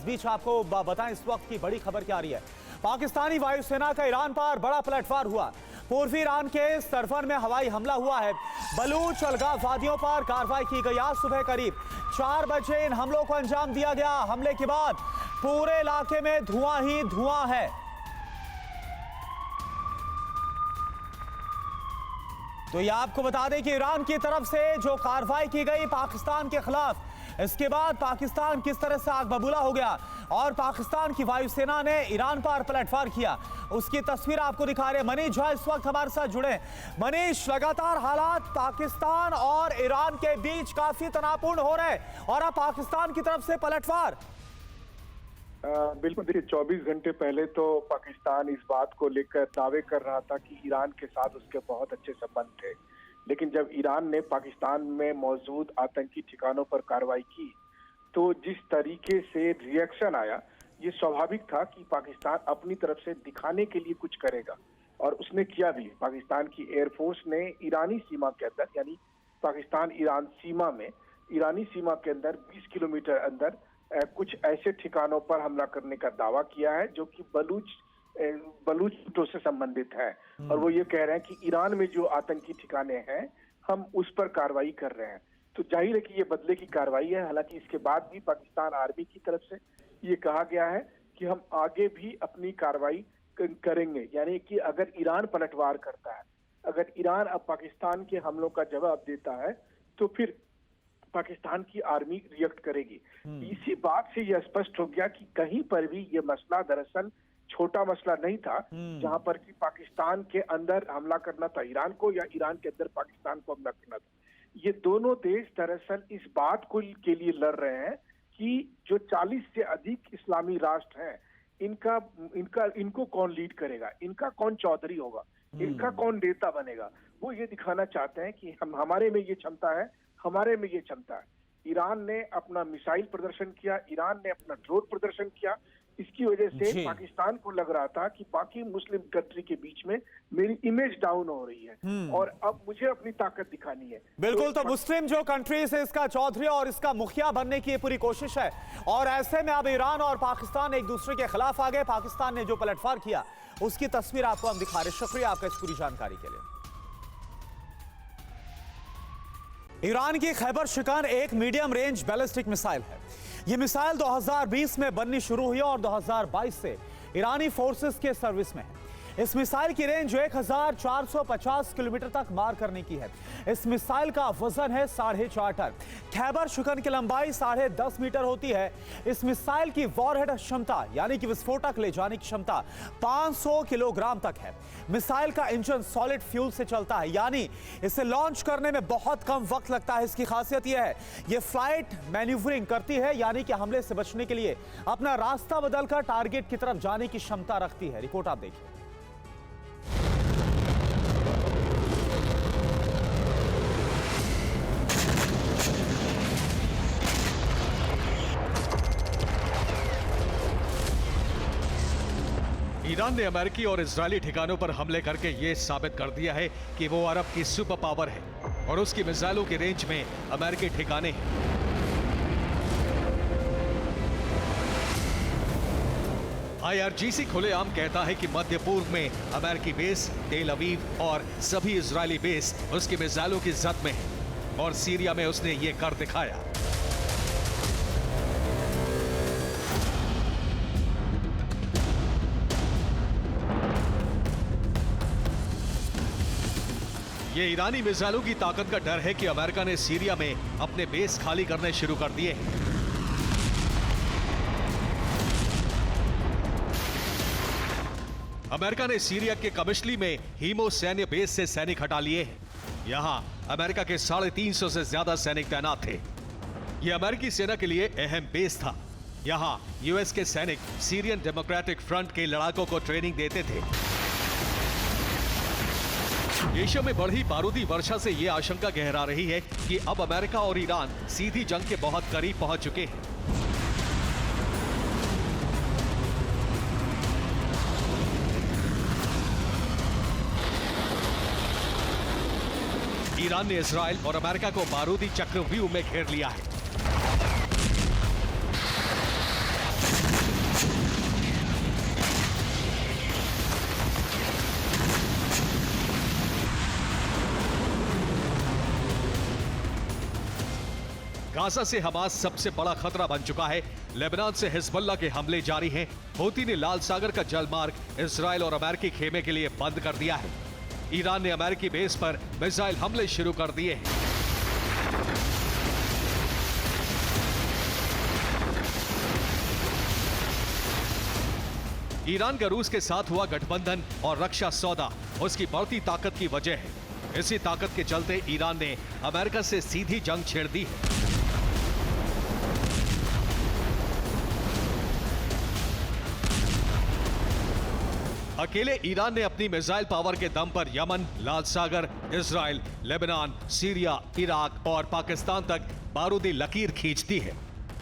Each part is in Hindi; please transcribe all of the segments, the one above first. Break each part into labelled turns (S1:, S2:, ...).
S1: बीच आपको बताएं इस वक्त की बड़ी खबर क्या आ रही है। पाकिस्तानी वायुसेना का ईरान पर बड़ा पलटवार हुआ। पूर्वी ईरान के सरफन में हवाई हमला हुआ है। बलूच अलगाव वादियों पर कार्रवाई की गई। आज सुबह करीब 4 बजे इन हमलों को अंजाम दिया गया। हमले के बाद पूरे इलाके में धुआं ही धुआं है। तो ये आपको बता दें कि ईरान की तरफ से जो कार्रवाई की गई पाकिस्तान के खिलाफ, इसके बाद पाकिस्तान किस तरह से आग बबूला हो गया और पाकिस्तान की वायुसेना ने ईरान पर पलटवार किया, उसकी तस्वीर आपको दिखा रहे हैं। मनीष झा इस वक्त हमारे साथ जुड़े। मनीष, लगातार हालात पाकिस्तान और ईरान के बीच काफी तनावपूर्ण हो रहे हैं और अब पाकिस्तान की तरफ से पलटवार।
S2: बिल्कुल, देखिए 24 घंटे पहले तो पाकिस्तान इस बात को लेकर दावे कर रहा था कि ईरान के साथ उसके बहुत अच्छे संबंध थे, लेकिन जब ईरान ने पाकिस्तान में मौजूद आतंकी ठिकानों पर कार्रवाई की तो जिस तरीके से रिएक्शन आया, ये स्वाभाविक था कि पाकिस्तान अपनी तरफ से दिखाने के लिए कुछ करेगा और उसने किया भी। पाकिस्तान की एयरफोर्स ने ईरानी सीमा के अंदर, यानी पाकिस्तान ईरान सीमा में, ईरानी सीमा के अंदर 20 किलोमीटर अंदर कुछ ऐसे ठिकानों पर हमला करने का दावा किया है जो कि बलूच से संबंधित है। और वो ये कह रहे हैं कि ईरान में जो आतंकी ठिकाने हैं हम उस पर कार्रवाई कर रहे हैं। तो जाहिर है कि ये बदले की कार्रवाई है। हालांकि इसके बाद भी पाकिस्तान आर्मी की तरफ से ये कहा गया है कि हम आगे भी अपनी कार्रवाई करेंगे, यानी कि अगर ईरान पलटवार करता है, अगर ईरान अब पाकिस्तान के हमलों का जवाब देता है तो फिर पाकिस्तान की आर्मी रिएक्ट करेगी। इसी बात से यह स्पष्ट हो गया कि कहीं पर भी ये मसला दरअसल छोटा मसला नहीं था, जहां पर कि पाकिस्तान के अंदर हमला करना था ईरान को या ईरान के अंदर पाकिस्तान को हमला करना था। ये दोनों देश दरअसल इस बात को के लिए लड़ रहे हैं कि जो 40 से अधिक इस्लामी राष्ट्र हैं, इनको कौन लीड करेगा, इनका कौन चौधरी होगा, इनका कौन नेता बनेगा। वो ये दिखाना चाहते हैं कि हमारे में ये क्षमता है, हमारे में ये क्षमता है। ईरान ने अपना मिसाइल प्रदर्शन किया, ईरान ने अपना ड्रोन प्रदर्शन किया। इसकी वजह से पाकिस्तान को लग रहा था कि बाकी मुस्लिम कंट्री के बीच में मेरी इमेज डाउन हो रही है और अब मुझे अपनी ताकत दिखानी है।
S1: बिल्कुल, तो मुस्लिम जो कंट्रीज है इसका चौधरी और इसका मुखिया बनने की पूरी कोशिश है और ऐसे में अब ईरान और पाकिस्तान एक दूसरे के खिलाफ आ गए। पाकिस्तान ने जो पलटवार किया उसकी तस्वीर आपको हम दिखा रहे। शुक्रिया आपका इस पूरी जानकारी के लिए। ईरान की खैबर शिकान एक मीडियम रेंज बैलिस्टिक मिसाइल है। यह मिसाइल 2020 में बननी शुरू हुई और 2022 से ईरानी फोर्सेस के सर्विस में है। इस मिसाइल की रेंज 1450 किलोमीटर तक मार करने की है। इस मिसाइल का वजन है 4.5 टन। खैबर शिकन की लंबाई 10.5 मीटर होती है। इस मिसाइल की वॉरहेड क्षमता, यानी कि विस्फोटक ले जाने की क्षमता 500 किलोग्राम तक है। मिसाइल का इंजन सॉलिड फ्यूल से चलता है, यानी इसे लॉन्च करने में बहुत कम वक्त लगता है। इसकी खासियत यह है, यह फ्लाइट मैन्यूवरिंग करती है, यानी कि हमले से बचने के लिए अपना रास्ता बदलकर टारगेट की तरफ जाने की क्षमता रखती है। रिपोर्ट आप देखिए।
S3: ईरान ने अमेरिकी और इजरायली ठिकानों पर हमले करके ये साबित कर दिया है कि वो अरब की सुपर पावर है और उसकी मिसाइलों की रेंज में अमेरिकी ठिकाने हैं। IRGC खुलेआम कहता है कि मध्य पूर्व में अमेरिकी बेस, तेल अवीव और सभी इजरायली बेस उसकी मिसाइलों की जद में है और सीरिया में उसने ये कर दिखाया। ये ईरानी मिसाइलों की ताकत का डर है कि अमेरिका ने सीरिया में अपने बेस खाली करने शुरू कर दिए हैं। अमेरिका ने सीरिया के कमिश्ली में हीमो सैन्य बेस से सैनिक हटा लिए हैं। यहां अमेरिका के 350 से ज्यादा सैनिक तैनात थे। यह अमेरिकी सेना के लिए अहम बेस था। यहां यूएस के सैनिक सीरियन डेमोक्रेटिक फ्रंट के लड़ाकों को ट्रेनिंग देते थे। एशिया में बढ़ी बारूदी वर्षा से यह आशंका गहरा रही है कि अब अमेरिका और ईरान सीधी जंग के बहुत करीब पहुंच चुके हैं। ईरान ने इजराइल और अमेरिका को बारूदी चक्रव्यूह में घेर लिया है। गाजा से हमास सबसे बड़ा खतरा बन चुका है। लेबनान से हिजबुल्ला के हमले जारी हैं। हूती ने लाल सागर का जलमार्ग इजराइल और अमेरिकी खेमे के लिए बंद कर दिया है। ईरान ने अमेरिकी बेस पर मिसाइल हमले शुरू कर दिए हैं। ईरान का रूस के साथ हुआ गठबंधन और रक्षा सौदा उसकी बढ़ती ताकत की वजह है। इसी ताकत के चलते ईरान ने अमेरिका से सीधी जंग छेड़ दी है। अकेले ईरान ने अपनी मिसाइल पावर के दम पर यमन, लाल सागर, इजराइल, लेबनान, सीरिया, इराक और पाकिस्तान तक बारूदी लकीर खींच दी है।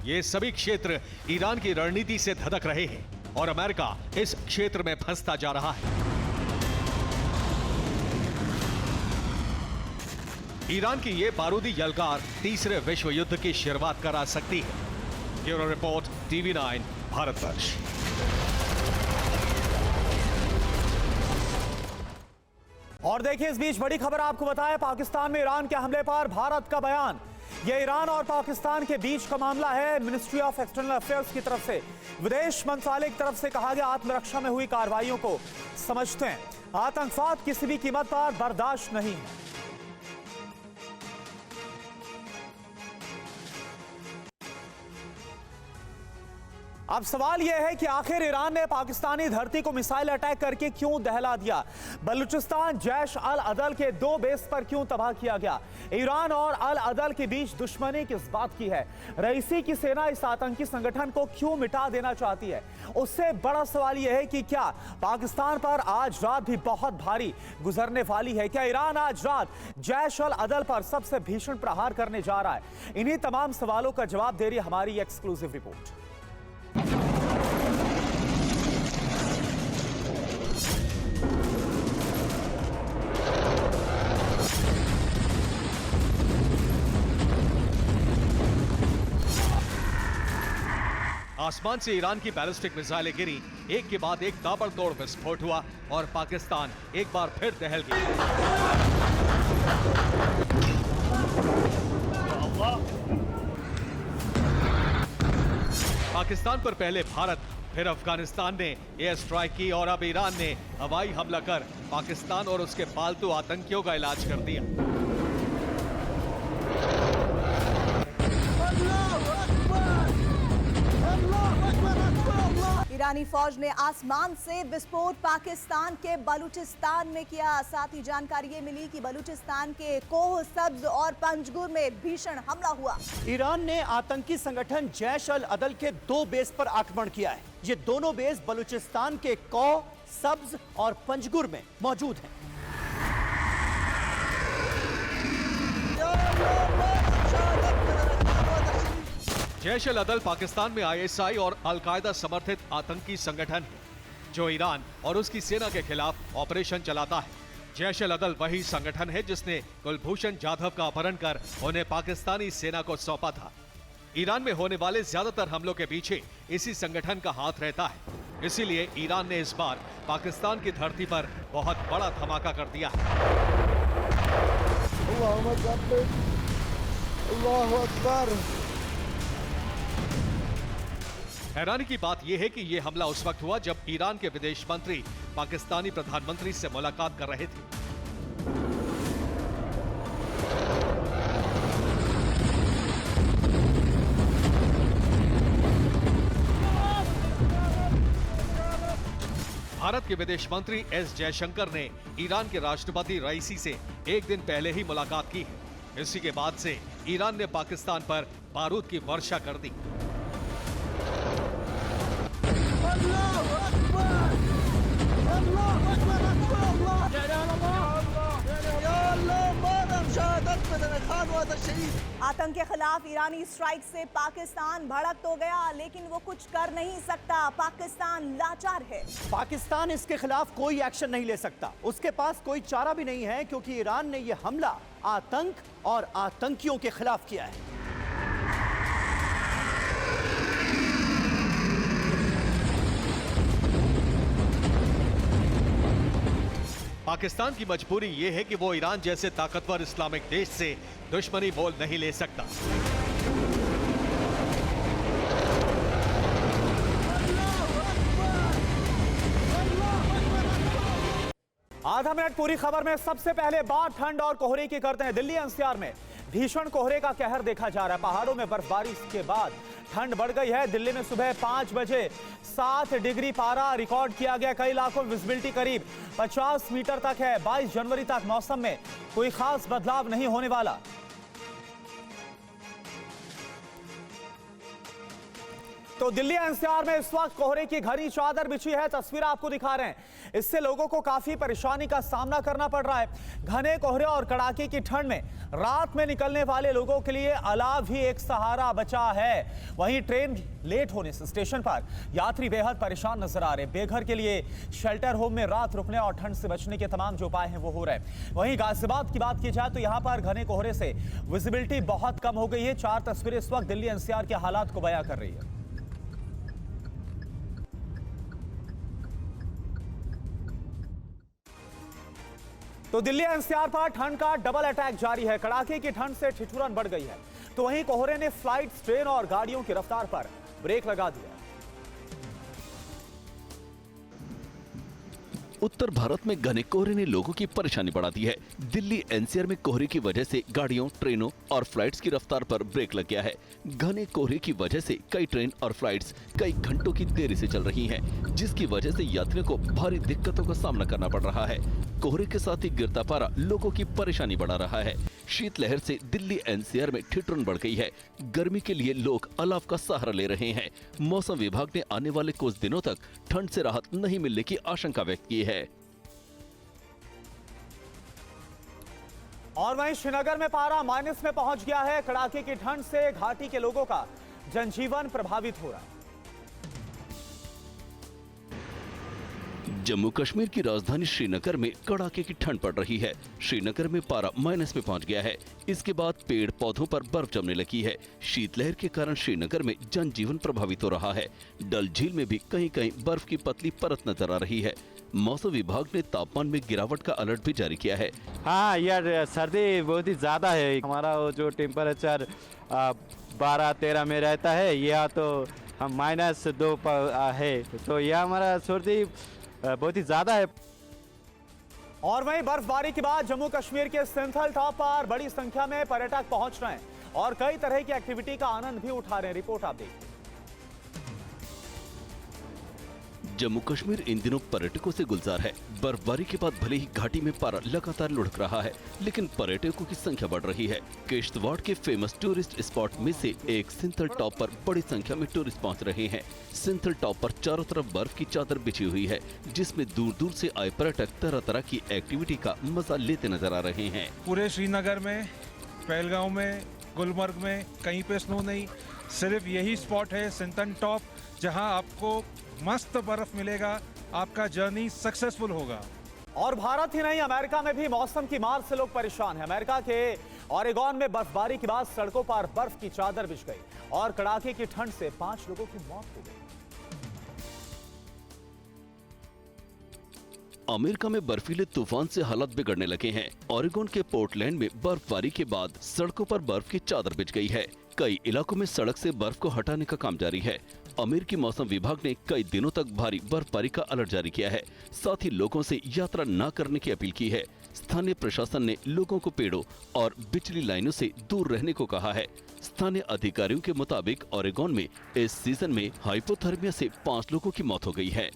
S3: ये सभी क्षेत्र ईरान की रणनीति से धधक रहे हैं और अमेरिका इस क्षेत्र में फंसता जा रहा है। ईरान की ये बारूदी यलगार तीसरे विश्व युद्ध की शुरुआत करा सकती है। Bureau report, TV9 Bharatvarsh.
S1: और देखिए, इस बीच बड़ी खबर आपको बताएं, पाकिस्तान में ईरान के हमले पर भारत का बयान। यह ईरान और पाकिस्तान के बीच का मामला है। मिनिस्ट्री ऑफ एक्सटर्नल अफेयर्स की तरफ से, विदेश मंत्रालय की तरफ से कहा गया, आत्मरक्षा में हुई कार्रवाइयों को समझते हैं। आतंकवाद किसी भी कीमत पर बर्दाश्त नहीं है। अब सवाल यह है कि आखिर ईरान ने पाकिस्तानी धरती को मिसाइल अटैक करके क्यों दहला दिया? बलूचिस्तान जैश अल अदल के 2 बेस पर क्यों तबाह किया गया? ईरान और अल अदल के बीच दुश्मनी किस बात की है? रईसी की सेना इस आतंकी संगठन को क्यों मिटा देना चाहती है? उससे बड़ा सवाल यह है कि क्या पाकिस्तान पर आज रात भी बहुत भारी गुजरने वाली है? क्या ईरान आज रात जैश अल अदल पर सबसे भीषण प्रहार करने जा रहा है? इन्हीं तमाम सवालों का जवाब दे रही है हमारी एक्सक्लूसिव रिपोर्ट।
S3: आसमान से ईरान की बैलिस्टिक मिसाइलें गिरी, एक के बाद एक ताबड़तोड़ विस्फोट हुआ और पाकिस्तान एक बार फिर दहल गया। पाकिस्तान पर पहले भारत, फिर अफगानिस्तान ने एयर स्ट्राइक की और अब ईरान ने हवाई हमला कर पाकिस्तान और उसके पालतू आतंकियों का इलाज कर दिया।
S4: ईरानी फौज ने आसमान से विस्फोट पाकिस्तान के बलूचिस्तान में किया। साथ ही जानकारी ये मिली कि बलूचिस्तान के कोह, सब्ज और पंजगुर में भीषण हमला हुआ।
S5: ईरान ने आतंकी संगठन जैश अल अदल के 2 बेस पर आक्रमण किया है। ये दोनों बेस बलूचिस्तान के कोह, सब्ज और पंजगुर में मौजूद हैं।
S3: जैश अल अदल पाकिस्तान में ISI और अल-कायदा समर्थित आतंकी संगठन है जो ईरान और उसकी सेना के खिलाफ ऑपरेशन चलाता है। जैश अल अदल वही संगठन है जिसने कुलभूषण जाधव का अपहरण कर उन्हें पाकिस्तानी सेना को सौंपा था। ईरान में होने वाले ज्यादातर हमलों के पीछे इसी संगठन का हाथ रहता है। इसीलिए ईरान ने इस बार पाकिस्तान की धरती पर बहुत बड़ा धमाका कर दिया है। हैरानी की बात यह है कि यह हमला उस वक्त हुआ जब ईरान के विदेश मंत्री पाकिस्तानी प्रधानमंत्री से मुलाकात कर रहे थे। भारत के विदेश मंत्री एस जयशंकर ने ईरान के राष्ट्रपति रईसी से एक दिन पहले ही मुलाकात की है। इसी के बाद से ईरान ने पाकिस्तान पर बारूद की वर्षा कर दी।
S4: आतंक के खिलाफ ईरानी स्ट्राइक से पाकिस्तान भड़क तो गया, लेकिन वो कुछ कर नहीं सकता। पाकिस्तान लाचार है।
S5: पाकिस्तान इसके खिलाफ कोई एक्शन नहीं ले सकता। उसके पास कोई चारा भी नहीं है, क्योंकि ईरान ने यह हमला आतंक और आतंकियों के खिलाफ किया है।
S3: पाकिस्तान की मजबूरी यह है कि वो ईरान जैसे ताकतवर इस्लामिक देश से दुश्मनी मोल नहीं ले सकता।
S1: आधा मिनट पूरी खबर में सबसे पहले बात ठंड और कोहरे की करते हैं। दिल्ली एनसीआर में भीषण कोहरे का कहर देखा जा रहा है। पहाड़ों में बर्फबारी के बाद ठंड बढ़ गई है। दिल्ली में सुबह 5 बजे 7 डिग्री पारा रिकॉर्ड किया गया। कई इलाकों में विजिबिलिटी करीब 50 मीटर तक है। 22 जनवरी तक मौसम में कोई खास बदलाव नहीं होने वाला। तो दिल्ली एनसीआर में इस वक्त कोहरे की घनी चादर बिछी है। तस्वीर आपको दिखा रहे हैं। इससे लोगों को काफी परेशानी का सामना करना पड़ रहा है। घने कोहरे और कड़ाके की ठंड में रात में निकलने वाले लोगों के लिए अलाव ही एक सहारा बचा है। वहीं ट्रेन लेट होने से स्टेशन पर यात्री बेहद परेशान नजर आ रहे हैं। बेघर के लिए शेल्टर होम में रात रुकने और ठंड से बचने के तमाम जो उपाय हैं वो हो रहे हैं। वहीं गाजियाबाद की बात की जाए तो यहां पर घने कोहरे से विजिबिलिटी बहुत कम हो गई है। 4 तस्वीरें इस वक्त दिल्ली एनसीआर के हालात को बयां कर रही है। तो दिल्ली एनसीआर पर ठंड का डबल अटैक जारी है। कड़ाके की ठंड से ठिठुरन बढ़ गई है। तो वहीं कोहरे ने फ्लाइट्स, ट्रेन और गाड़ियों की रफ्तार पर ब्रेक लगा दिया।
S6: उत्तर भारत में घने कोहरे ने लोगों की परेशानी बढ़ा दी है। दिल्ली एनसीआर में कोहरे की वजह से गाड़ियों, ट्रेनों और फ्लाइट्स की रफ्तार पर ब्रेक लग गया है। घने कोहरे की वजह से कई ट्रेन और फ्लाइट्स कई घंटों की देरी से चल रही हैं, जिसकी वजह से यात्रियों को भारी दिक्कतों का सामना करना पड़ रहा है। कोहरे के साथ ही गिरता पारा लोगों की परेशानी बढ़ा रहा है। शीतलहर से दिल्ली एनसीआर में ठिठुरन बढ़ गई है। गर्मी के लिए लोग अलाव का सहारा ले रहे हैं। मौसम विभाग ने आने वाले कुछ दिनों तक ठंड से राहत नहीं मिलने की आशंका व्यक्त की है।
S1: और वहीं श्रीनगर में पारा माइनस में पहुंच गया है। कड़ाके की ठंड से घाटी के लोगों का जनजीवन प्रभावित हो रहा है।
S6: जम्मू कश्मीर की राजधानी श्रीनगर में कड़ाके की ठंड पड़ रही है। श्रीनगर में पारा माइनस में पहुंच गया है। इसके बाद पेड़ पौधों पर बर्फ जमने लगी है। शीतलहर के कारण श्रीनगर में जनजीवन प्रभावित हो रहा है। डल झील में भी कहीं कहीं बर्फ की पतली परत नजर आ रही है। मौसम विभाग ने तापमान में गिरावट का अलर्ट भी जारी किया है।
S7: हाँ यार, सर्दी बहुत ही ज्यादा है। हमारा वो जो टेम्परेचर 12-13 में रहता है, यह तो हम -2 है। तो यह हमारा सर्दी बहुत ही ज्यादा है।
S1: और वहीं बर्फबारी के बाद जम्मू कश्मीर के सिंथल टॉप पर बड़ी संख्या में पर्यटक पहुंच रहे हैं और कई तरह की एक्टिविटी का आनंद भी उठा रहे हैं। रिपोर्ट आप देखिए।
S6: जम्मू कश्मीर इन दिनों पर्यटकों से गुलजार है। बर्फबारी के बाद भले ही घाटी में पारा लगातार लुढ़क रहा है, लेकिन पर्यटकों की संख्या बढ़ रही है। किश्तवाड़ के फेमस टूरिस्ट स्पॉट में से एक सिंथल टॉप पर बड़ी संख्या में टूरिस्ट पहुंच रहे हैं। सिंथल टॉप पर चारों तरफ बर्फ की चादर बिछी हुई है, जिसमें दूर दूर से आए पर्यटक तरह तरह की एक्टिविटी का मजा लेते नजर आ रहे हैं।
S8: पूरे श्रीनगर में, पहलगांव में, गुलमर्ग में कहीं पे स्नो नहीं। सिर्फ यही स्पॉट है सिंथल टॉप, जहां आपको मस्त बर्फ मिलेगा। आपका जर्नी सक्सेसफुल होगा।
S1: और भारत ही नहीं, अमेरिका में भी मौसम की मार से लोग परेशान हैं। अमेरिका के ओरेगॉन में बर्फबारी के बाद सड़कों पर बर्फ की चादर बिछ गई और कड़ाके की ठंड से 5 लोगों की मौत हो गई।
S6: अमेरिका में बर्फीले तूफान से हालात बिगड़ने लगे हैं। ओरेगॉन के पोर्टलैंड में बर्फबारी के बाद सड़कों पर बर्फ की चादर बिछ गई है। कई इलाकों में सड़क से बर्फ को हटाने का काम जारी है। अमेरिकी मौसम विभाग ने कई दिनों तक भारी बर्फबारी का अलर्ट जारी किया है। साथ ही लोगों से यात्रा न करने की अपील की है। स्थानीय प्रशासन ने लोगों को पेड़ों और बिजली लाइनों से दूर रहने को कहा है। स्थानीय अधिकारियों के मुताबिक ओरेगॉन में इस सीजन में हाइपोथर्मिया से 5 लोगों की मौत हो गई है।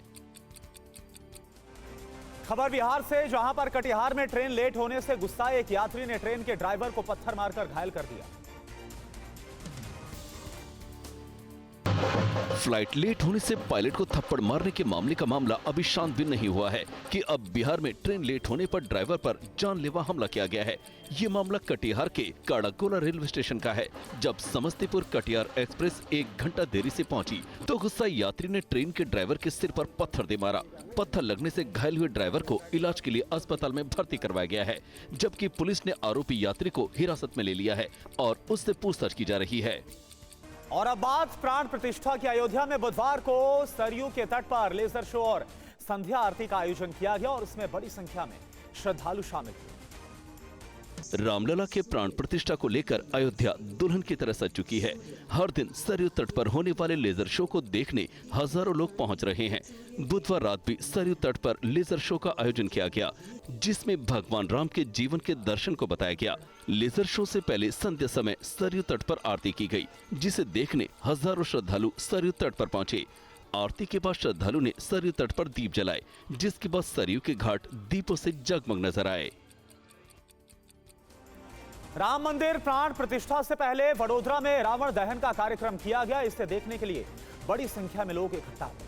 S1: खबर बिहार से, जहां पर कटिहार में ट्रेन लेट होने से गुस्साए एक यात्री ने ट्रेन के ड्राइवर को पत्थर मारकर घायल कर दिया।
S6: फ्लाइट लेट होने से पायलट को थप्पड़ मारने के मामले का मामला अभी शांत भी नहीं हुआ है कि अब बिहार में ट्रेन लेट होने पर ड्राइवर पर जानलेवा हमला किया गया है। ये मामला कटिहार के काड़ाकोला रेलवे स्टेशन का है। जब समस्तीपुर कटिहार एक्सप्रेस 1 घंटा देरी से पहुंची तो गुस्साए यात्री ने ट्रेन के ड्राइवर के सिर पर पत्थर दे मारा। पत्थर लगने से घायल हुए ड्राइवर को इलाज के लिए अस्पताल में भर्ती करवाया गया है, जबकि पुलिस ने आरोपी यात्री को हिरासत में ले लिया है और उससे पूछताछ की जा रही है।
S1: और अब बात प्राण प्रतिष्ठा की। अयोध्या में बुधवार को सरयू के तट पर लेजर शो और संध्या आरती का आयोजन किया गया और इसमें बड़ी संख्या में श्रद्धालु शामिल हुए।
S6: रामलला के प्राण प्रतिष्ठा को लेकर अयोध्या दुल्हन की तरह सज चुकी है। हर दिन सरयू तट पर होने वाले लेजर शो को देखने हजारों लोग पहुंच रहे हैं। बुधवार रात भी सरयू तट पर लेजर शो का आयोजन किया गया, जिसमें भगवान राम के जीवन के दर्शन को बताया गया। लेजर शो से पहले संध्या समय सरयू तट पर आरती की गई, जिसे देखने हजारों श्रद्धालु सरयू तट पर पहुंचे। आरती के बाद श्रद्धालु ने सरयू तट पर दीप जलाए, जिसके बाद सरयू के घाट दीपों से जगमग नजर आए।
S1: राम मंदिर प्राण प्रतिष्ठा से पहले वडोदरा में रावण दहन का कार्यक्रम किया गया। इसे देखने के लिए बड़ी संख्या में लोग इकट्ठा हुए।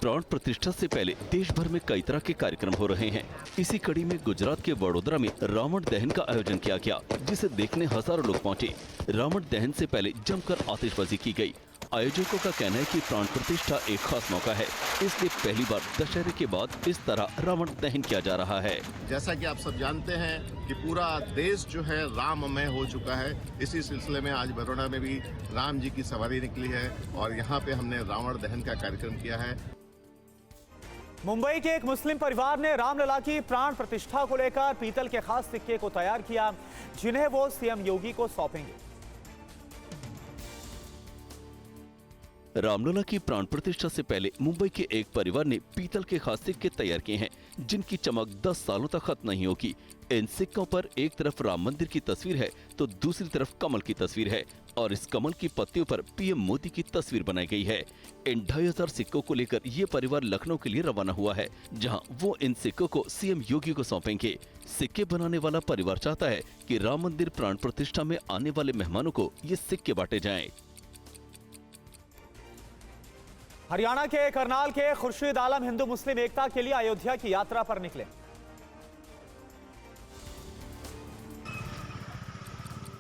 S6: प्राण प्रतिष्ठा से पहले देश भर में कई तरह के कार्यक्रम हो रहे हैं। इसी कड़ी में गुजरात के वडोदरा में रावण दहन का आयोजन किया गया, जिसे देखने हजारों लोग पहुंचे। रावण दहन से पहले जमकर आतिशबाजी की गई। आयोजकों का कहना है कि प्राण प्रतिष्ठा एक खास मौका है, इसलिए पहली बार दशहरे के बाद इस तरह रावण दहन किया जा रहा है।
S9: जैसा कि आप सब जानते हैं कि पूरा देश जो है राममय हो चुका है। इसी सिलसिले में आज बड़ौदा में भी राम जी की सवारी निकली है और यहाँ पे हमने रावण दहन का कार्यक्रम किया है।
S1: मुंबई के एक मुस्लिम परिवार ने रामलला की प्राण प्रतिष्ठा को लेकर पीतल के खास सिक्के को तैयार किया, जिन्हें वो सीएम योगी को सौंपेंगे।
S6: रामलला की प्राण प्रतिष्ठा से पहले मुंबई के एक परिवार ने पीतल के खास सिक्के तैयार किए हैं, जिनकी चमक 10 सालों तक खत्म नहीं होगी। इन सिक्कों पर एक तरफ राम मंदिर की तस्वीर है तो दूसरी तरफ कमल की तस्वीर है और इस कमल की पत्तियों पर पीएम मोदी की तस्वीर बनाई गई है। इन 2500 सिक्कों को लेकर ये परिवार लखनऊ के लिए रवाना हुआ है, जहां वो इन सिक्कों को सीएम योगी को सौंपेंगे। सिक्के बनाने वाला परिवार चाहता है कि राम मंदिर प्राण प्रतिष्ठा में आने वाले मेहमानों को ये सिक्के बांटे जाएं।
S1: हरियाणा के करनाल के खुर्शीद आलम हिंदू मुस्लिम एकता के लिए अयोध्या की यात्रा पर निकले।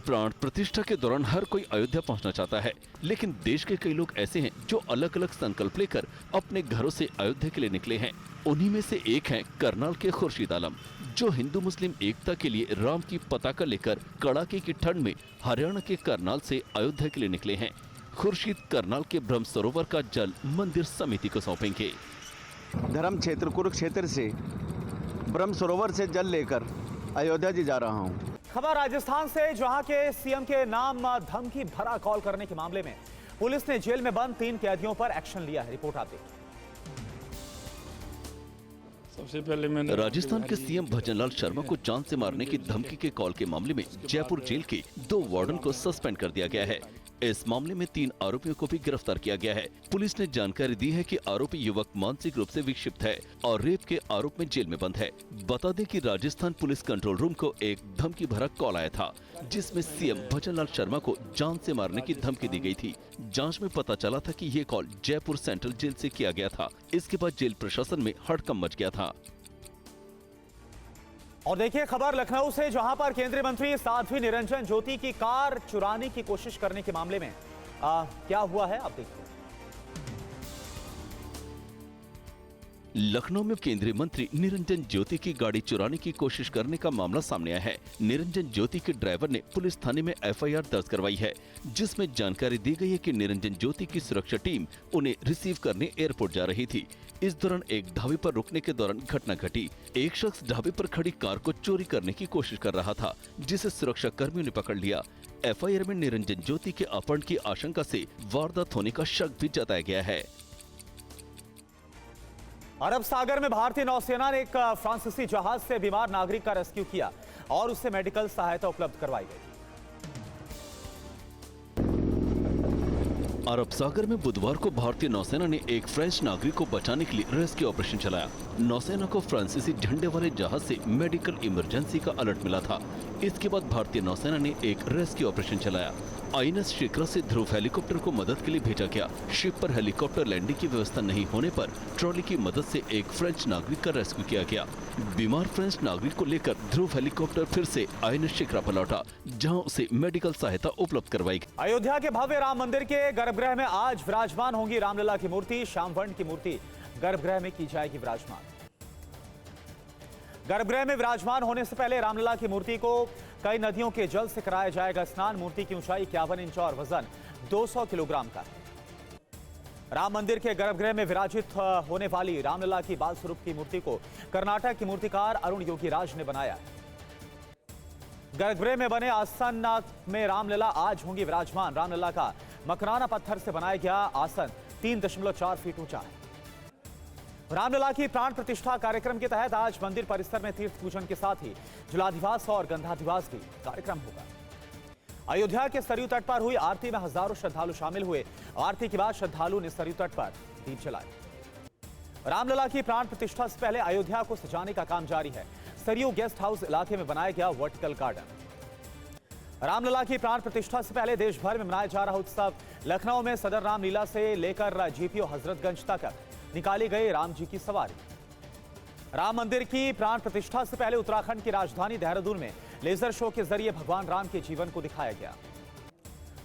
S6: प्राण प्रतिष्ठा के दौरान हर कोई अयोध्या पहुंचना चाहता है, लेकिन देश के कई लोग ऐसे हैं जो अलग अलग संकल्प लेकर अपने घरों से अयोध्या के लिए निकले हैं। उन्हीं में से एक है करनाल के खुर्शीद आलम, जो हिंदू मुस्लिम एकता के लिए राम की पताका लेकर कड़ाके की ठंड में हरियाणा के करनाल से अयोध्या के लिए निकले हैं। खुर्शीद करनाल के ब्रह्म सरोवर का जल मंदिर समिति को सौंपेंगे।
S10: धर्म क्षेत्र कुरुक्षेत्र से ब्रह्म सरोवर से जल लेकर अयोध्या जी जा रहा हूँ।
S1: खबर राजस्थान से, जहां के सीएम के नाम धमकी भरा कॉल करने के मामले में पुलिस ने जेल में बंद 3 कैदियों पर एक्शन लिया है। रिपोर्ट आप देखिए।
S11: सबसे पहले मैंने
S6: राजस्थान के सीएम भजनलाल शर्मा को जान से मारने की धमकी के कॉल के मामले में जयपुर जेल के 2 वार्डन को सस्पेंड कर दिया गया है। इस मामले में 3 आरोपियों को भी गिरफ्तार किया गया है। पुलिस ने जानकारी दी है कि आरोपी युवक मानसिक रूप से विक्षिप्त है और रेप के आरोप में जेल में बंद है। बता दें कि राजस्थान पुलिस कंट्रोल रूम को एक धमकी भरा कॉल आया था, जिसमें सीएम भजनलाल शर्मा को जान से मारने की धमकी दी गई थी। जांच में पता चला था कि ये कॉल जयपुर सेंट्रल जेल से किया गया था। इसके बाद जेल प्रशासन में हड़कंप मच गया था।
S1: और देखिए खबर लखनऊ से, जहां पर केंद्रीय मंत्री साध्वी निरंजन ज्योति की कार चुराने की कोशिश करने के मामले में क्या हुआ है, आप देखिए।
S6: लखनऊ में केंद्रीय मंत्री निरंजन ज्योति की गाड़ी चुराने की कोशिश करने का मामला सामने आया है। निरंजन ज्योति के ड्राइवर ने पुलिस थाने में एफआईआर दर्ज करवाई है, जिसमें जानकारी दी गई है कि निरंजन ज्योति की सुरक्षा टीम उन्हें रिसीव करने एयरपोर्ट जा रही थी। इस दौरान एक ढाबे पर रुकने के दौरान घटना घटी। एक शख्स ढाबे पर खड़ी कार को चोरी करने की कोशिश कर रहा था, जिसे सुरक्षा कर्मियों ने पकड़ लिया। एफआईआर में निरंजन ज्योति के अपहरण की आशंका से वारदात होने का शक भी जताया गया है।
S1: अरब सागर में भारतीय नौसेना ने एक फ्रांसीसी जहाज से बीमार नागरिक का रेस्क्यू किया और उसे मेडिकल सहायता उपलब्ध करवाई गई।
S6: अरब सागर में बुधवार को भारतीय नौसेना ने एक फ्रेंच नागरिक को बचाने के लिए रेस्क्यू ऑपरेशन चलाया। नौसेना को फ्रांसीसी झंडे वाले जहाज से मेडिकल इमरजेंसी का अलर्ट मिला था। इसके बाद भारतीय नौसेना ने एक रेस्क्यू ऑपरेशन चलाया। आईएनएस शिखरा से ध्रुव हेलीकॉप्टर को मदद के लिए भेजा गया। शिप पर हेलीकॉप्टर लैंडिंग की व्यवस्था नहीं होने पर ट्रॉली की मदद से एक फ्रेंच नागरिक का रेस्क्यू किया गया। बीमार फ्रेंच नागरिक को लेकर ध्रुव हेलीकॉप्टर फिर से आईएनएस शिखरा पर लौटा, जहां उसे मेडिकल सहायता उपलब्ध करवाई गई।
S1: अयोध्या के भव्य राम मंदिर के गर्भगृह में आज विराजमान होंगी रामलला की मूर्ति। श्यामवर्ण की मूर्ति गर्भगृह में की जाएगी विराजमान। गर्भगृह में विराजमान होने से पहले रामलला की मूर्ति को कई नदियों के जल से कराया जाएगा स्नान। मूर्ति की ऊंचाई 51 इंच और वजन 200 किलोग्राम का है। राम मंदिर के गर्भगृह में विराजित होने वाली रामलला की बाल स्वरूप की मूर्ति को कर्नाटक के मूर्तिकार अरुण योगी राज ने बनाया। गर्भगृह में बने आसन में रामलला आज होंगी विराजमान। रामलला का मकराना पत्थर से बनाया गया आसन 3.4 फीट ऊंचा है। रामलला की प्राण प्रतिष्ठा कार्यक्रम के तहत आज मंदिर परिसर में तीर्थ पूजन के साथ ही जलाधिवास और गंधाधिवास भी कार्यक्रम होगा। अयोध्या के सरयू तट पर हुई आरती में हजारों श्रद्धालु शामिल हुए। आरती के बाद श्रद्धालु ने सरयू तट पर दीप जलाए। रामलला की प्राण प्रतिष्ठा से पहले अयोध्या को सजाने का काम जारी है। सरयू गेस्ट हाउस इलाके में बनाया गया वर्टिकल गार्डन। रामलला की प्राण प्रतिष्ठा से पहले देश भर में मनाया जा रहा उत्सव। लखनऊ में सदर रामलीला से लेकर जीपीओ हजरतगंज तक निकाली गई राम जी की सवारी। राम मंदिर की प्राण प्रतिष्ठा से पहले उत्तराखंड की राजधानी देहरादून में लेजर शो के जरिए भगवान राम के जीवन को दिखाया गया।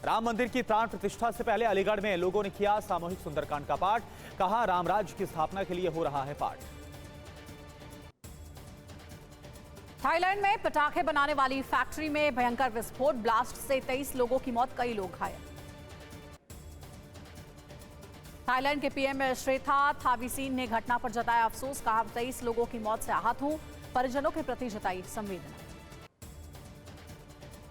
S1: राम मंदिर की प्राण प्रतिष्ठा से पहले अलीगढ़ में लोगों ने किया सामूहिक सुंदरकांड का पाठ। कहा, राम राज्य की स्थापना के लिए हो रहा है पाठ।
S12: थाईलैंड में पटाखे बनाने वाली फैक्ट्री में भयंकर विस्फोट। ब्लास्ट से 23 लोगों की मौत, कई लोग घायल। थाईलैंड के पीएम श्रेथा थाविसीन ने घटना पर जताया अफसोस। कहा, 23 लोगों की मौत से आहत हूं, परिजनों के प्रति जताई संवेदना।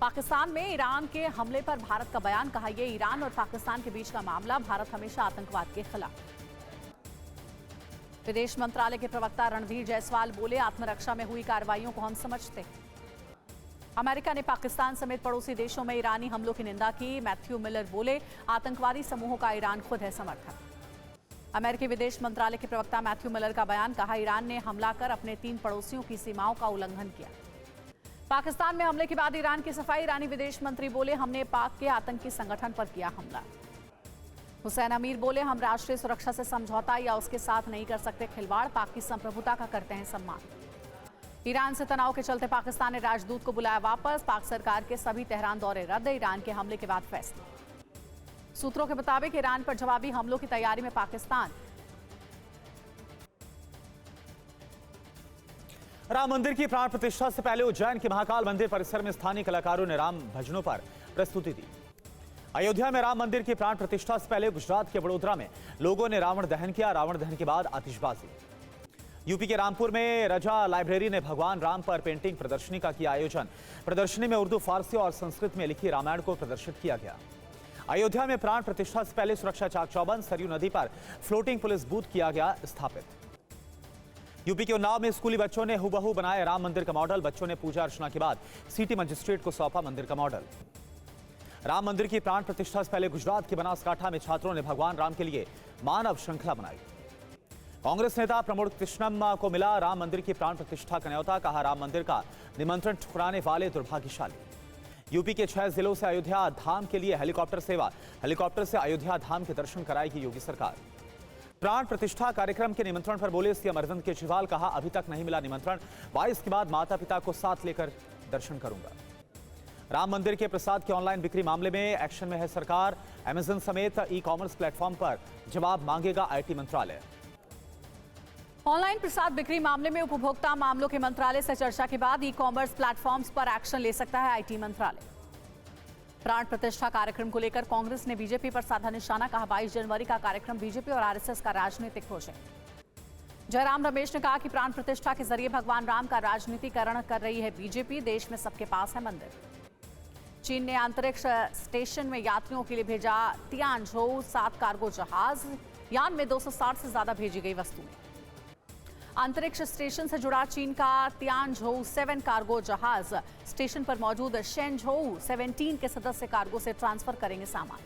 S12: पाकिस्तान में ईरान के हमले पर भारत का बयान। कहा, यह ईरान और पाकिस्तान के बीच का मामला, भारत हमेशा आतंकवाद के खिलाफ। विदेश मंत्रालय के प्रवक्ता रणधीर जायसवाल बोले, आत्मरक्षा में हुई कार्रवाइयों को हम समझते हैं। अमेरिका ने पाकिस्तान समेत पड़ोसी देशों में ईरानी हमलों की निंदा की। मैथ्यू मिलर बोले, आतंकवादी समूहों का ईरान खुद है समर्थक। अमेरिकी विदेश मंत्रालय के प्रवक्ता मैथ्यू मिलर का बयान। कहा, ईरान ने हमला कर अपने 3 पड़ोसियों की सीमाओं का उल्लंघन किया। पाकिस्तान में हमले के बाद ईरान की सफाई। ईरानी विदेश मंत्री बोले, हमने पाक के आतंकी संगठन पर किया हमला। हुसैन अमीर बोले, हम राष्ट्रीय सुरक्षा से समझौता या उसके साथ नहीं कर सकते खिलवाड़। पाक की संप्रभुता का करते हैं सम्मान। ईरान से तनाव के चलते पाकिस्तान ने राजदूत को बुलाया वापस। पाक सरकार के सभी तेहरान दौरे रद्द। ईरान के हमले के बाद फैसला। सूत्रों के मुताबिक ईरान पर जवाबी हमलों की तैयारी में पाकिस्तान।
S1: राम मंदिर की प्राण प्रतिष्ठा से पहले उज्जैन के महाकाल मंदिर परिसर में स्थानीय कलाकारों ने राम भजनों पर प्रस्तुति दी। अयोध्या में राम मंदिर की प्राण प्रतिष्ठा से पहले गुजरात के वडोदरा में लोगों ने रावण दहन किया। रावण दहन के बाद आतिशबाजी। यूपी के रामपुर में रजा लाइब्रेरी ने भगवान राम पर पेंटिंग प्रदर्शनी का किया आयोजन। प्रदर्शनी में उर्दू, फारसी और संस्कृत में लिखी रामायण को प्रदर्शित किया गया। अयोध्या में प्राण प्रतिष्ठा से पहले सुरक्षा चाक चौबंद। सरयू नदी पर फ्लोटिंग पुलिस बूथ किया गया स्थापित। यूपी के उन्नाव में स्कूली बच्चों ने हुबहू बनाया राम मंदिर का मॉडल। बच्चों ने पूजा अर्चना के बाद सिटी मजिस्ट्रेट को सौंपा मंदिर का मॉडल। राम मंदिर की प्राण प्रतिष्ठा से पहले गुजरात के बनासकांठा में छात्रों ने भगवान राम के लिए मानव श्रृंखला बनाई। कांग्रेस नेता प्रमोद कृष्णम को मिला राम मंदिर की प्राण प्रतिष्ठा का न्योता। कहा, राम मंदिर का निमंत्रण ठुकराने वाले दुर्भाग्यशाली। यूपी के 6 जिलों से अयोध्या धाम के लिए हेलीकॉप्टर सेवा। हेलीकॉप्टर से अयोध्या धाम के दर्शन कराएगी योगी सरकार। प्राण प्रतिष्ठा कार्यक्रम के निमंत्रण पर बोले सीएम अरविंद केजरीवाल। कहा, अभी तक नहीं मिला निमंत्रण। 22 के बाद माता पिता को साथ लेकर दर्शन करूंगा। राम मंदिर के प्रसाद की ऑनलाइन बिक्री मामले में एक्शन में है सरकार। अमेजन समेत ई कॉमर्स प्लेटफॉर्म पर जवाब मांगेगा आईटी मंत्रालय।
S12: ऑनलाइन प्रसाद बिक्री मामले में उपभोक्ता मामलों के मंत्रालय से चर्चा के बाद ई कॉमर्स प्लेटफॉर्म्स पर एक्शन ले सकता है आईटी मंत्रालय। प्राण प्रतिष्ठा कार्यक्रम को लेकर कांग्रेस ने बीजेपी पर साधा निशाना। कहा, 22 जनवरी का कार्यक्रम बीजेपी और आरएसएस का राजनीतिक प्रोजेक्ट। जयराम रमेश ने कहा कि प्राण प्रतिष्ठा के जरिए भगवान राम का राजनीतिकरण कर रही है बीजेपी। देश में सबके पास है मंदिर। चीन ने अंतरिक्ष स्टेशन में यात्रियों के लिए भेजा तियानझोउ 7 कार्गो जहाज। यान में 260 से ज्यादा भेजी गई वस्तुएं। अंतरिक्ष स्टेशन से जुड़ा चीन का तियानझोउ 7 कार्गो जहाज स्टेशन पर मौजूद शेनझोउ 17 के सदस्य कार्गो से ट्रांसफर करेंगे सामान।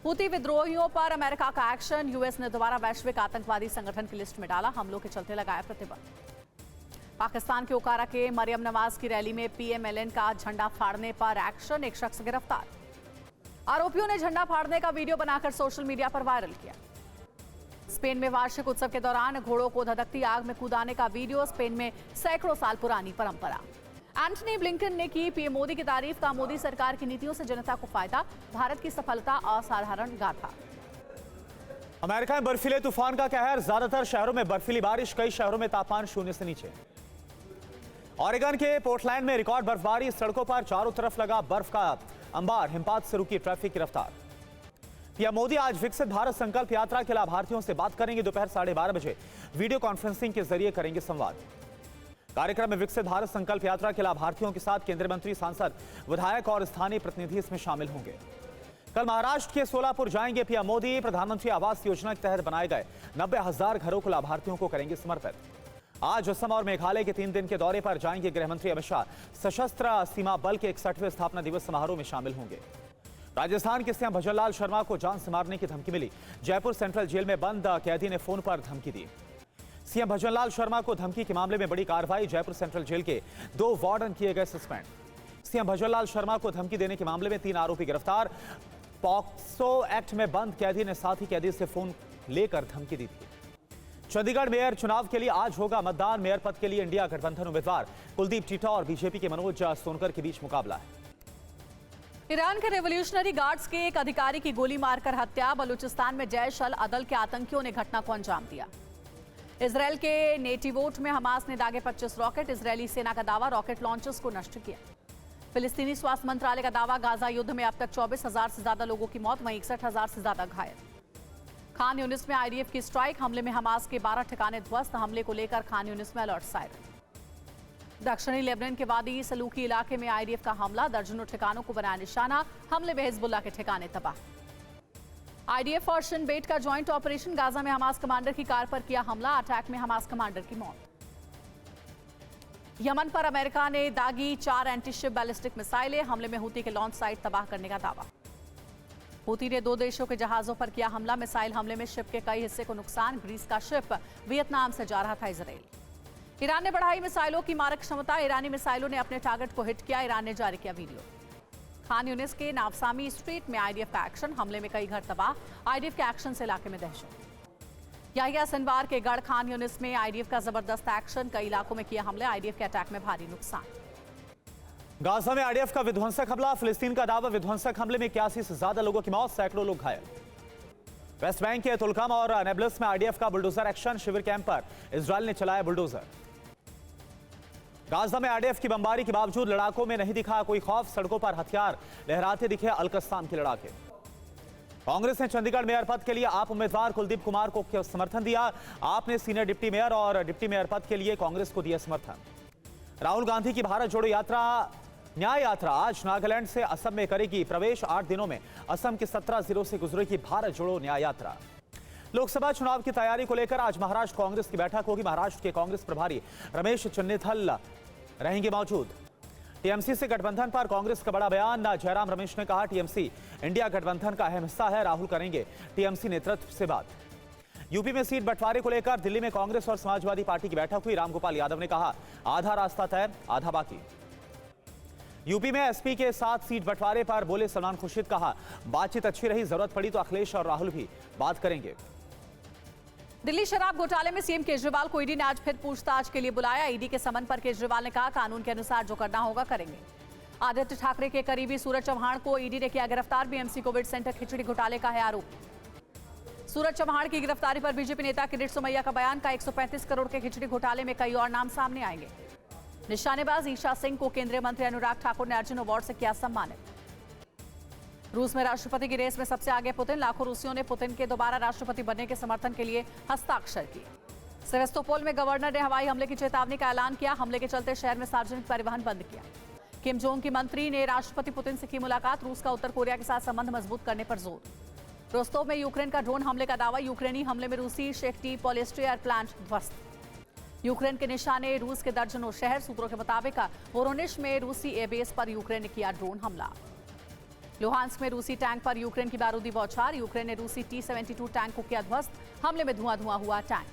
S12: हूती विद्रोहियों पर अमेरिका का एक्शन। यूएस ने दोबारा वैश्विक आतंकवादी संगठन की लिस्ट में डाला। हमलों के चलते लगाया प्रतिबंध। पाकिस्तान के ओकारा के मरियम नवाज की रैली में पीएमएलएन का झंडा फाड़ने पर एक्शन। एक शख्स गिरफ्तार। आरोपियों ने झंडा फाड़ने का वीडियो बनाकर सोशल मीडिया पर वायरल किया। स्पेन में वार्षिक उत्सव के दौरान घोड़ों को धधकती आग में कूदाने का वीडियो। स्पेन में सैकड़ों साल पुरानी परंपरा। एंटनी ब्लिंकन ने की पीएम मोदी की तारीफ। का मोदी सरकार की नीतियों से जनता को फायदा। भारत की सफलता असाधारण गाथा।
S1: अमेरिका में बर्फीले तूफान का कहर। ज्यादातर शहरों में बर्फीली बारिश। कई शहरों में तापमान 0 से नीचे। ऑरेगन के पोर्टलैंड में रिकॉर्ड बर्फबारी। सड़कों पर चारों तरफ लगा बर्फ का अंबार। हिमपात से रुकी ट्रैफिक की रफ्तार। पीएम मोदी आज विकसित भारत संकल्प यात्रा के लाभार्थियों से बात करेंगे। दोपहर 12:30 बजे वीडियो कॉन्फ्रेंसिंग के जरिए करेंगे संवाद। कार्यक्रम में विकसित भारत संकल्प यात्रा के लाभार्थियों के साथ केंद्रीय मंत्री, सांसद, विधायक और स्थानीय प्रतिनिधि इसमें शामिल होंगे। कल महाराष्ट्र के सोलापुर जाएंगे पीएम मोदी। प्रधानमंत्री आवास योजना के तहत बनाए गए 90,000 घरों को लाभार्थियों को करेंगे समर्पित। आज असम और मेघालय के 3 दिन के दौरे पर जाएंगे गृहमंत्री अमित शाह। सशस्त्र सीमा बल के 61वें स्थापना दिवस समारोह में शामिल होंगे। राजस्थान के सीएम भजनलाल शर्मा को जान से मारने की धमकी मिली। जयपुर सेंट्रल जेल में बंद कैदी ने फोन पर धमकी दी। सीएम भजनलाल शर्मा को धमकी के मामले में बड़ी कार्रवाई। जयपुर सेंट्रल जेल के 2 वार्डन किए गए सस्पेंड। सीएम भजनलाल शर्मा को धमकी देने के मामले में 3 आरोपी गिरफ्तार। पॉक्सो एक्ट में बंद कैदी ने साथी कैदी से फोन लेकर धमकी दी थी। चंडीगढ़ मेयर चुनाव के लिए आज होगा मतदान। मेयर पद के लिए इंडिया गठबंधन उम्मीदवार कुलदीप टीटा और बीजेपी के मनोज सोनकर के बीच मुकाबला है।
S12: ईरान के रेवोल्यूशनरी गार्ड्स के एक अधिकारी की गोली मारकर हत्या। बलूचिस्तान में जैश अल अदल के आतंकियों ने घटना को अंजाम दिया। इजरायल के नेटिवोट में हमास ने दागे 25 रॉकेट। इजरायली सेना का दावा, रॉकेट लॉन्चर्स को नष्ट किया। फिलिस्तीनी स्वास्थ्य मंत्रालय का दावा, गाजा युद्ध में अब तक 24,000 से ज्यादा लोगों की मौत, वहीं 61,000 से ज्यादा घायल। खान यूनिस में आईडीएफ की स्ट्राइक। हमले में हमास के 12 ठिकाने ध्वस्त। हमले को लेकर खान यूनिस में अलर्ट सायरन। दक्षिणी लेबनान के वादी सलूकी इलाके में आईडीएफ का हमला। दर्जनों ठिकानों को बनाया निशाना। हमले में हिजबुल्लाह के ठिकाने तबाह। आईडीएफ और शिन बेट का ज्वाइंट ऑपरेशन। गाजा में हमास कमांडर की कार पर किया हमला। अटैक में हमास कमांडर की मौत। यमन पर अमेरिका ने दागी 4 एंटीशिप बैलिस्टिक मिसाइलें। हमले में हूती के लॉन्च साइट तबाह करने का दावा। हूती ने 2 देशों के जहाजों पर किया हमला। मिसाइल हमले में शिप के कई हिस्से को नुकसान। ग्रीस का शिप वियतनाम से जा रहा था इजराइल। ईरान ने बढ़ाई मिसाइलों की मारक क्षमता। ईरानी मिसाइलों ने अपने टारगेट को हिट किया। ईरान ने जारी किया वीडियो। खान यूनिस के नावसामी स्ट्रीट में आईडीएफ का एक्शन। हमले में कई घर तबाह। आईडीएफ के एक्शन से इलाके में दहशत। याहिया सिनवार के गढ़ खान यूनिस में आईडीएफ का जबरदस्त एक्शन। कई इलाकों में किया हमले। आईडीएफ के अटैक में भारी नुकसान।
S1: गाजा में आईडीएफ का विध्वंसक हमला। फिलिस्तीन का दावा, विध्वंसक हमले में 81 से ज्यादा लोगों की मौत, सैकड़ों लोग घायल। वेस्ट बैंक के तुलकम और नेबलस में आईडीएफ का बुलडोजर एक्शन। शिविर कैंप पर इजरायल ने चलाया बुलडोजर। गाजा में आईडीएफ की बमबारी के बावजूद लड़ाकों में नहीं दिखा कोई खौफ। सड़कों पर हथियार लहराते दिखे अल-कस्साम के लड़ाके। कांग्रेस ने चंडीगढ़ मेयर पद के लिए आप उम्मीदवार कुलदीप कुमार को समर्थन दिया। आपने सीनियर डिप्टी मेयर और डिप्टी मेयर पद के लिए कांग्रेस को दिया समर्थन। राहुल गांधी की भारत जोड़ो यात्रा, न्याय यात्रा आज नागालैंड से असम में करेगी प्रवेश। 8 दिनों में असम के 17 जिलों से गुजरेगी भारत जोड़ो न्याय यात्रा। लोकसभा चुनाव की तैयारी को लेकर आज महाराष्ट्र कांग्रेस की बैठक होगी। महाराष्ट्र के कांग्रेस प्रभारी रमेश चन्नीथल रहेंगे मौजूद। टीएमसी से गठबंधन पर कांग्रेस का बड़ा बयान। जयराम रमेश ने कहा, टीएमसी इंडिया गठबंधन का अहम हिस्सा है। राहुल करेंगे टीएमसी नेतृत्व से बात। यूपी में सीट बंटवारे को लेकर दिल्ली में कांग्रेस और समाजवादी पार्टी की बैठक हुई। रामगोपाल यादव ने कहा, आधा रास्ता तय, आधा बाकी। यूपी में एसपी के साथ सीट बंटवारे पर बोले सलमान खुर्शीद, कहा बातचीत अच्छी रही, जरूरत पड़ी तो अखिलेश और राहुल भी बात करेंगे।
S12: दिल्ली शराब घोटाले में सीएम केजरीवाल को ईडी ने आज फिर पूछताछ के लिए बुलाया। ईडी के समन पर केजरीवाल ने कहा, कानून के अनुसार जो करना होगा करेंगे। आदित्य ठाकरे के करीबी सूरज चौहान को ईडी ने किया गिरफ्तार। बीएमसी कोविड सेंटर खिचड़ी घोटाले का है आरोप। सूरज चौहान की गिरफ्तारी पर बीजेपी नेता किरीट सोमैया का बयान। का 135 करोड़ के खिचड़ी घोटाले में कई और नाम सामने आएंगे। निशानेबाज ईशा सिंह को केंद्रीय मंत्री अनुराग ठाकुर ने अर्जुन अवार्ड से किया सम्मानित। रूस में राष्ट्रपति की रेस में सबसे आगे पुतिन। लाखों रूसियों ने पुतिन के दोबारा राष्ट्रपति बनने के समर्थन के लिए हस्ताक्षर किए। सेवेस्तोपोल में गवर्नर ने हवाई हमले की चेतावनी का ऐलान किया। हमले के चलते शहर में सार्वजनिक परिवहन बंद किया। किम जोंग की मंत्री ने राष्ट्रपति पुतिन से की मुलाकात। रूस का उत्तर कोरिया के साथ संबंध मजबूत करने पर जोर। रोस्तोव में यूक्रेन का ड्रोन हमले का दावा। यूक्रेनी हमले में रूसी शेख्टी पॉलिस्ट्रीयर प्लांट ध्वस्त। यूक्रेन के निशाने रूस के दर्जनों शहर। सूत्रों के मुताबिक वोरोनिश में रूसी एयरबेस पर यूक्रेन ने किया ड्रोन हमला। लुहांस्क में रूसी टैंक पर यूक्रेन की बारूदी बौछार। यूक्रेन ने रूसी T-72 टैंक को किया ध्वस्त। हमले में धुआं हुआ टैंक।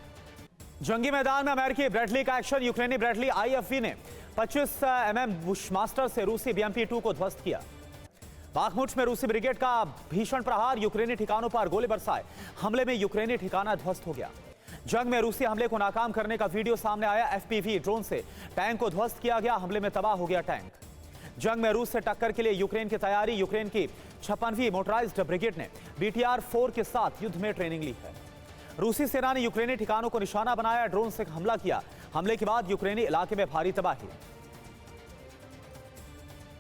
S1: जंगी मैदान में अमेरिकी ब्रैडली का एक्शन। यूक्रेनी ब्रैडली IFV ने 25 mm बुशमास्टर से रूसी BMP-2 को ध्वस्त किया। बाखमुट में रूसी ब्रिगेड का भीषण प्रहार। यूक्रेनी ठिकानों पर गोले बरसाए। हमले में यूक्रेनी ठिकाना ध्वस्त हो गया। जंग में रूसी हमले को नाकाम करने का वीडियो सामने आया। FPV ड्रोन से टैंक को ध्वस्त किया गया। हमले में तबाह हो गया टैंक। जंग में रूस से टक्कर के लिए यूक्रेन की तैयारी। यूक्रेन की 56वीं मोटराइज्ड ब्रिगेड ने BTR-4 के साथ युद्ध में ट्रेनिंग ली है। रूसी सेना ने यूक्रेनी ठिकानों को निशाना बनाया। ड्रोन से हमला किया। हमले के बाद यूक्रेनी इलाके में भारी तबाही।